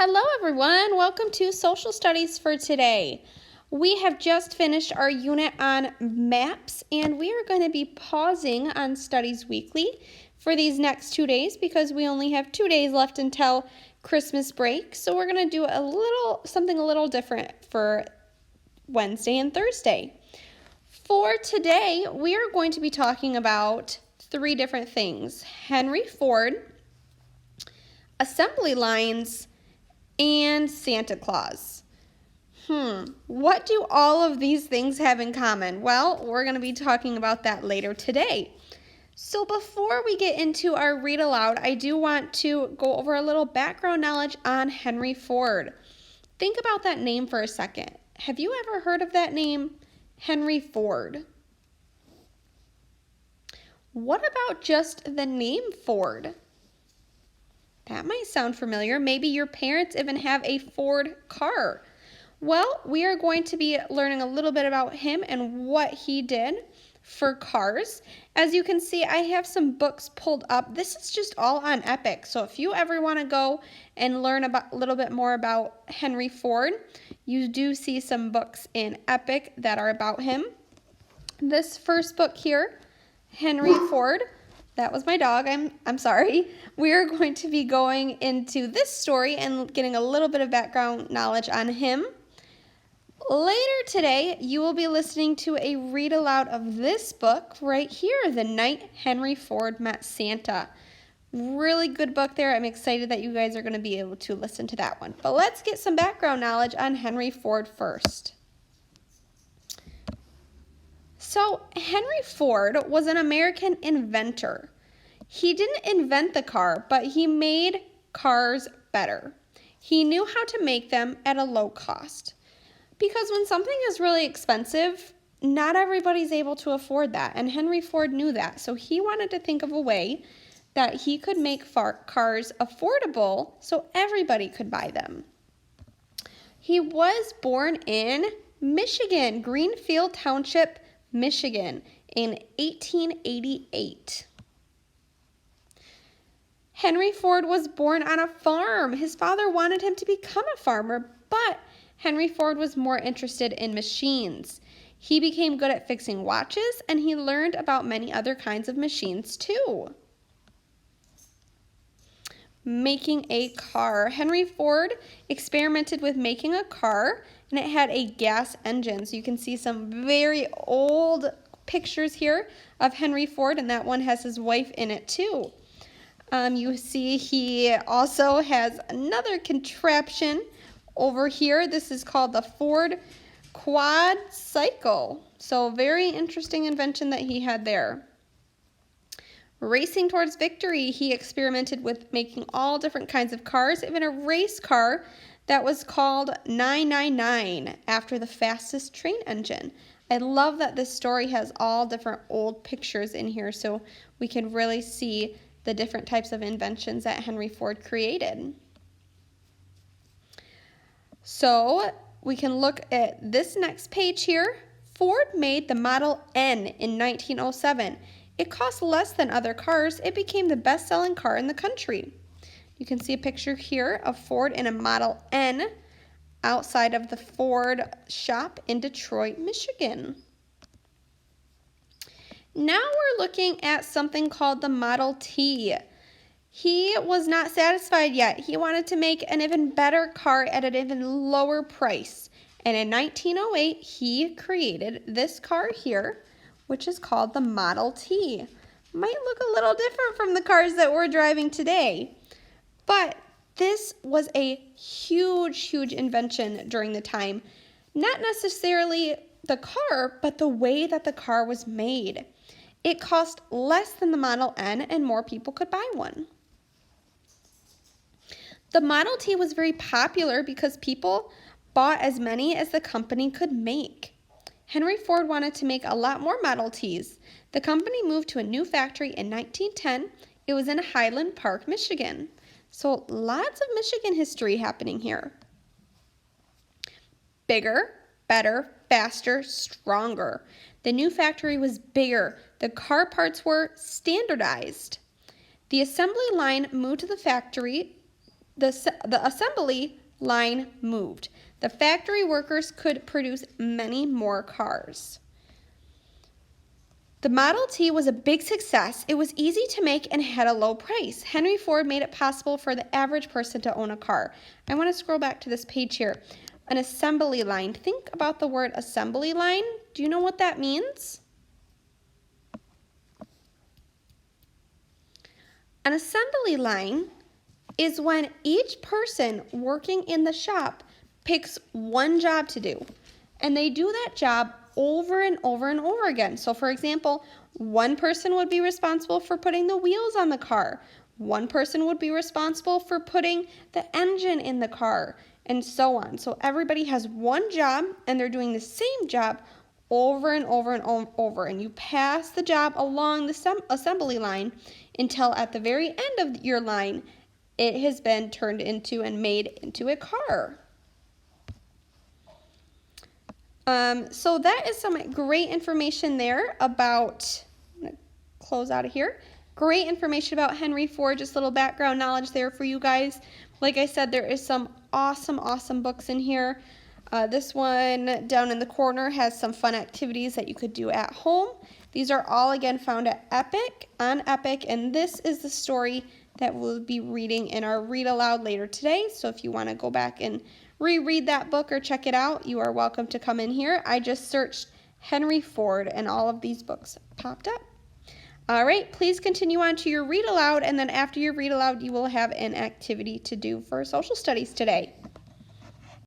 Hello everyone, welcome to Social Studies for today. We have just finished our unit on maps and we are going to be pausing on Studies Weekly for these next 2 days because we only have 2 days left until Christmas break. So we're going to do something a little different for Wednesday and Thursday. For today, we are going to be talking about 3 different things: Henry Ford, assembly lines, and Santa Claus. What do all of these things have in common? Well, we're going to be talking about that later today. So before we get into our read aloud, I do want to go over a little background knowledge on Henry Ford. Think about that name for a second. Have you ever heard of that name, Henry Ford? What about just the name Ford? That might sound familiar. Maybe your parents even have a Ford car. Well, we are going to be learning a little bit about him and what he did for cars. As you can see, I have some books pulled up. This is just all on Epic. So if you ever want to go and learn a little bit more about Henry Ford, you do see some books in Epic that are about him. This first book here, Henry Ford. That was my dog. I'm sorry. We're going to be going into this story and getting a little bit of background knowledge on him. Later today, you will be listening to a read aloud of this book right here, The Night Henry Ford Met Santa. Really good book there. I'm excited that you guys are going to be able to listen to that one. But let's get some background knowledge on Henry Ford first. So, Henry Ford was an American inventor. He didn't invent the car, but he made cars better. He knew how to make them at a low cost. Because when something is really expensive, not everybody's able to afford that, and Henry Ford knew that. So he wanted to think of a way that he could make cars affordable so everybody could buy them. He was born in Michigan, Greenfield Township, Michigan, in 1888. Henry Ford was born on a farm. His father wanted him to become a farmer, but Henry Ford was more interested in machines. He became good at fixing watches, and he learned about many other kinds of machines too. Making a car. Henry Ford experimented with making a car, and it had a gas engine. So you can see some very old pictures here of Henry Ford, and that one has his wife in it too. You see he also has another contraption over here. This is called the Ford Quad Cycle. So very interesting invention that he had there. Racing towards victory, he experimented with making all different kinds of cars, even a race car that was called 999 after the fastest train engine. I love that this story has all different old pictures in here so we can really see the different types of inventions that Henry Ford created. So we can look at this next page here. Ford made the Model N in 1907. It cost less than other cars. It became the best-selling car in the country. You can see a picture here of Ford in a Model N outside of the Ford shop in Detroit, Michigan. Now we're looking at something called the Model T. He was not satisfied yet. He wanted to make an even better car at an even lower price. And in 1908, he created this car here, which is called the Model T. Might look a little different from the cars that we're driving today. But this was a huge invention during the time. Not necessarily the car, but the way that the car was made. It cost less than the Model N and more people could buy one. The Model T was very popular because people bought as many as the company could make. Henry Ford wanted to make a lot more Model Ts. The company moved to a new factory in 1910. It was in Highland Park, Michigan. So lots of Michigan history happening here. Bigger, better, faster, stronger. The new factory was bigger. The car parts were standardized. The assembly line moved to the factory the assembly line moved. The factory workers could produce many more cars. The Model T was a big success. It was easy to make and had a low price. Henry Ford made it possible for the average person to own a car. I want to scroll back to this page here. An assembly line. Think about the word assembly line. Do you know what that means? An assembly line is when each person working in the shop picks one job to do, and they do that job over and over and over again. So for example, one person would be responsible for putting the wheels on the car. One person would be responsible for putting the engine in the car, and so on. So everybody has one job, and they're doing the same job over and over and over. And you pass the job along the assembly line until at the very end of your line, it has been turned into and made into a car. So that is some great information there about, I'm going to close out of here. Great information about Henry Ford, just a little background knowledge there for you guys. Like I said, there is some awesome books in here. This one down in the corner has some fun activities that you could do at home. These are all again found at Epic, on Epic, and this is the story that we'll be reading in our read aloud later today. So if you want to go back and reread that book or check it out, you are welcome to come in here. I just searched Henry Ford and all of these books popped up. All right, please continue on to your read aloud, and then after your read aloud, you will have an activity to do for social studies today.